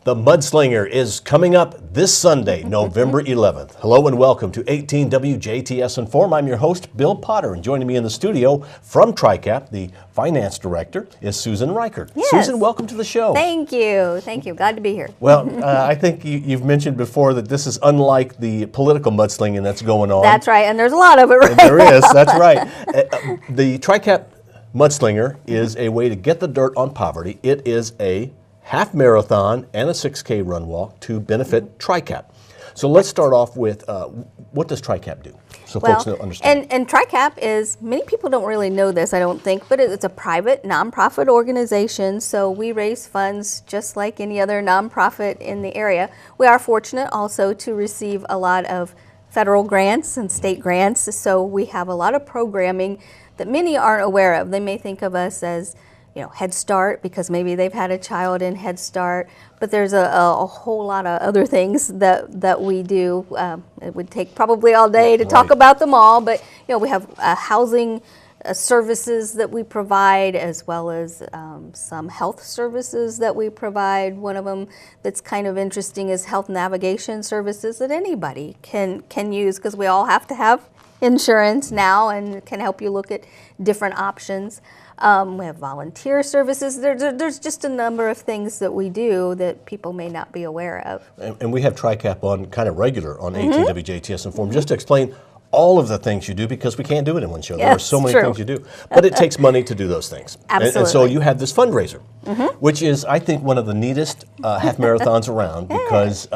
The Mudslinger is coming up this Sunday, November 11th. Hello and welcome to 18 WJTS in.form. I'm your host, Bill Potter, and joining me in the studio from TRICAP, the finance director, is Susan Reichard. Yes. Susan, welcome to the show. Thank you. Thank you. Glad to be here. Well, I think you've mentioned before that this is unlike the political mudslinging that's going on. That's right, and there's a lot of it right There now. is, that's right. The TRICAP Mudslinger is a way to get the dirt on poverty. It is a half marathon and a 6K run walk to benefit TRICAP. So let's start off with what does TRICAP do? So folks don't understand. And TRICAP is, many people don't really know this, I don't think, but it's a private nonprofit organization. So we raise funds just like any other nonprofit in the area. We are fortunate also to receive a lot of federal grants and state grants. So we have a lot of programming that many aren't aware of. They may think of us as Head Start because maybe they've had a child in Head Start, but there's a whole lot of other things that we do. It would take probably all day to talk about them all, but we have housing services that we provide, as well as some health services that we provide. One of them that's kind of interesting is health navigation services that anybody can use, because we all have to have insurance now and can help you look at different options. We have volunteer services. There's just a number of things that we do that people may not be aware of. And we have TRICAP on kind of regular on 18 WJTS in.form just to explain all of the things you do, because we can't do it in one show. There are so many things you do. But it takes money to do those things. Absolutely. And so you have this fundraiser, which is, I think, one of the neatest half marathons around, because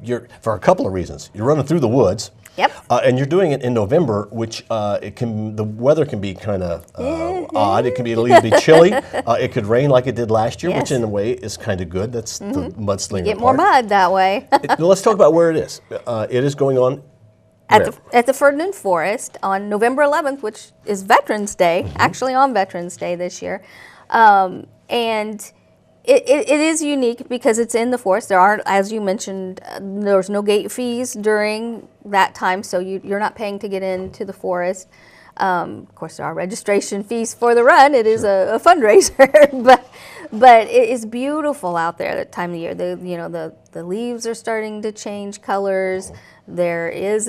you're, for a couple of reasons. You're running through the woods. Yep. And you're doing it in November, which the weather can be kind of odd. It can be chilly. It could rain like it did last year, which in a way is kind of good. That's the mudslinger Get more mud that way. Let's talk about where it is. It is going on at the Ferdinand Forest on November 11th, which is Veterans Day, actually on Veterans Day this year. And it is unique because it's in the forest. There aren't, as you mentioned, there's no gate fees during that time, so you're not paying to get into the forest. Of course, there are registration fees for the run. It is a fundraiser, but it is beautiful out there that time of year. The leaves are starting to change colors. There is,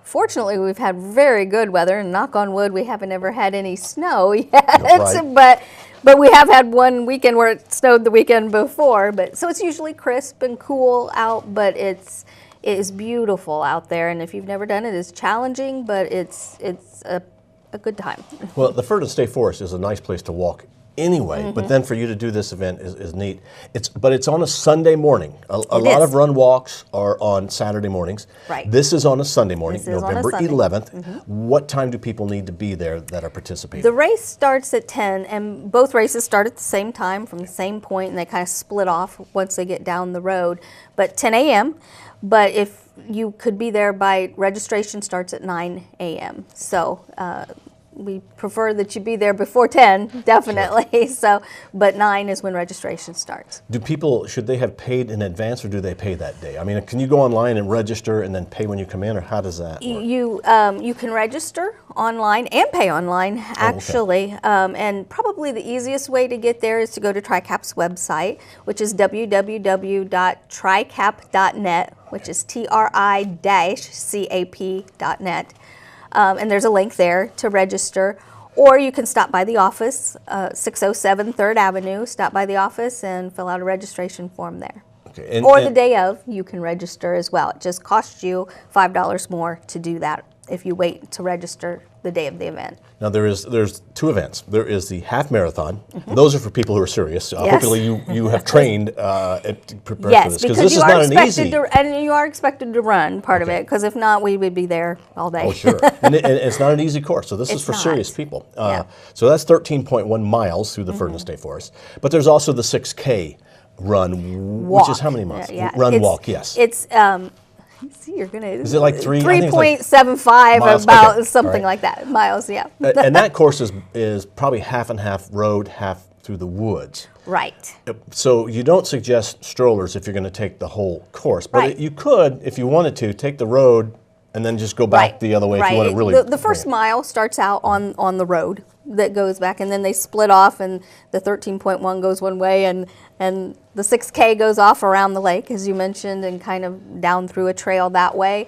fortunately, we've had very good weather, and knock on wood, we haven't ever had any snow yet. But we have had one weekend where it snowed the weekend before. So it's usually crisp and cool out, but it is beautiful out there. And if you've never done it, it's challenging, but it's a good time. Well, the Ferdinand State Forest is a nice place to walk anyway, but then for you to do this event is neat. But it's on a Sunday morning. A lot of run walks are on Saturday mornings. Right. This is on a Sunday morning, November Sunday. 11th. What time do people need to be there that are participating? The race starts at 10, and both races start at the same time from the same point, and they kind of split off once they get down the road. But 10 a.m., but if you could be there by, registration starts at 9 a.m. So we prefer that you be there before 10, definitely. So, but 9 is when registration starts. Do people, should they have paid in advance, or do they pay that day? I mean, can you go online and register and then pay when you come in, or how does that work? You can register online and pay online, actually. And probably the easiest way to get there is to go to TRICAP's website, which is www.tricap.net, which is tri-cap.net. And there's a link there to register. Or you can stop by the office, 607 3rd Avenue, stop by the office and fill out a registration form there. Okay. Or the day of, you can register as well. It just costs you $5 more to do that if you wait to register the day of the event. Now there's two events. There is the half marathon. Those are for people who are serious. Hopefully you have trained to prepare for this, because this is not an easy. And you are expected to run part of it, because if not, we would be there all day. Oh, sure. and it's not an easy course, so this is for serious people. So that's 13.1 miles through the Ferdinand State Forest. But there's also the 6K run, which is how many miles? Walk, yes. It's see, you're gonna. Is it like 3.75 about something like that miles? Yeah. And that course is probably half and half road, half through the woods. Right. So you don't suggest strollers if you're going to take the whole course, but you could, if you wanted to, take the road and then just go back the other way if you want to really. The first mile starts out on the road that goes back, and then they split off, and the 13.1 goes one way, and the 6K goes off around the lake, as you mentioned, and kind of down through a trail that way.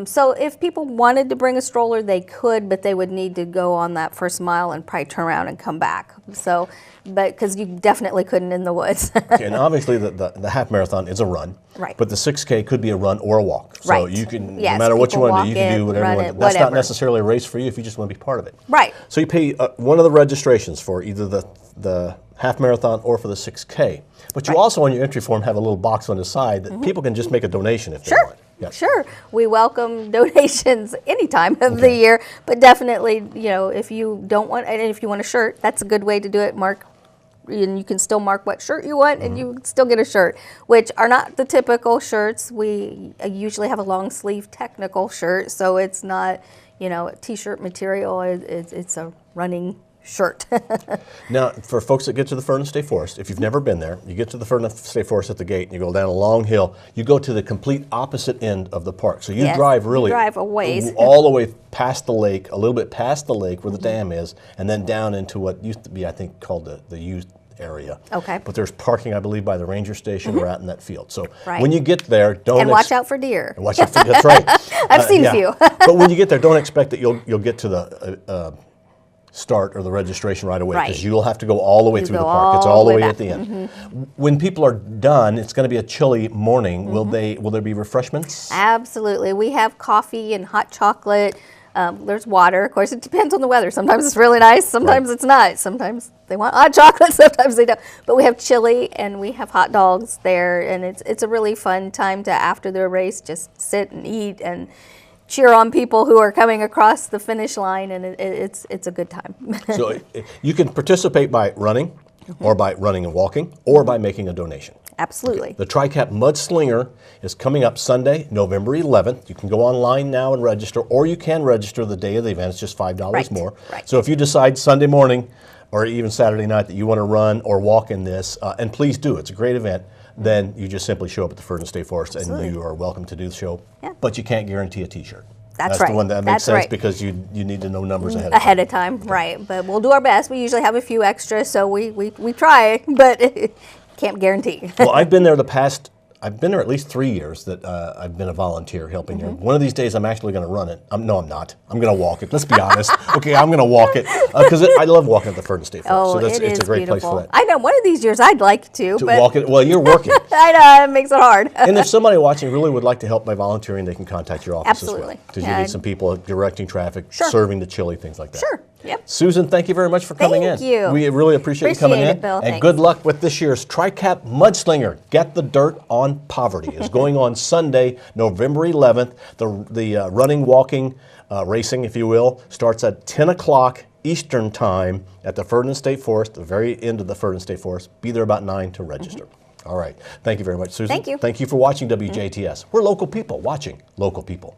So if people wanted to bring a stroller, they could, but they would need to go on that first mile and probably turn around and come back. So, but because you definitely couldn't in the woods. Okay, and obviously the half marathon is a run, right? But the 6K could be a run or a walk. So right. you can, yes, no matter what you want to do, you can it, do whatever you want. That's not necessarily a race for you if you just want to be part of it. Right. So you pay one of the registrations for either the half marathon or for the 6K. But you also on your entry form have a little box on the side that people can just make a donation if they want. Yes. Sure. We welcome donations any time of the year, but definitely, you know, if you don't want, and if you want a shirt, that's a good way to do it. Mark, and you can still mark what shirt you want, and you still get a shirt, which are not the typical shirts. We usually have a long sleeve technical shirt, so it's not, you know, t-shirt material. It's a running shirt. Now, for folks that get to the Furnace State Forest, if you've never been there, you get to the Furnace State Forest at the gate, and you go down a long hill. You go to the complete opposite end of the park. So you drive really a ways. all the way past the lake, a little bit past the lake where the dam is, and then down into what used to be, I think, called the youth area. Okay. But there's parking, I believe, by the ranger station or out in that field. So when you get there, and watch out for deer. Watch out for that's right. I've seen a few. But when you get there, don't expect that you'll get to the start or the registration right away, because you'll have to go all the way through the park. It's all the way at the end. When people are done, it's going to be a chilly morning. Will there be refreshments? Absolutely. We have coffee and hot chocolate. There's water. Of course, it depends on the weather. Sometimes it's really nice. Sometimes it's not. Sometimes they want hot chocolate. Sometimes they don't. But we have chili and we have hot dogs there, and it's a really fun time to, after the race, just sit and eat and cheer on people who are coming across the finish line, and it's a good time. So you can participate by running, or by running and walking, or by making a donation. Absolutely. Okay. The TriCap Mudslinger is coming up Sunday, November 11th. You can go online now and register, or you can register the day of the event. It's just $5 more. Right. So if you decide Sunday morning or even Saturday night that you want to run or walk in this, and please do, it's a great event, then you just simply show up at the Furnace State Forest. Absolutely. And you are welcome to do the show. Yeah. But you can't guarantee a t-shirt. That's the one that makes sense, because you need to know numbers ahead of time. Right. But we'll do our best. We usually have a few extras, so we try, but can't guarantee. Well, I've been there I've been there at least 3 years that I've been a volunteer helping here. One of these days I'm actually going to run it. No, I'm not. I'm going to walk it. Let's be honest. Okay, I'm going to walk it because I love walking at the Furnace State Forest. So it's a great place for that. I know one of these years I'd like to but walk it. Well, you're working. I know, it makes it hard. And if somebody watching really would like to help by volunteering, they can contact your office Absolutely. as well. Because you need some people directing traffic, Sure. serving the chili, things like that. Sure. Yep. Susan, thank you very much for coming in. Thank you. We really appreciate you coming in. Bill. And Thanks. good luck with this year's TriCap Mudslinger. Get the dirt on poverty. It's going on Sunday, November 11th. The running, walking, racing, if you will, starts at 10 o'clock Eastern Time at the Furnace State Forest, the very end of the Furnace State Forest. Be there about 9 to register. All right. Thank you very much, Susan. Thank you. Thank you for watching WJTS. We're local people watching local people.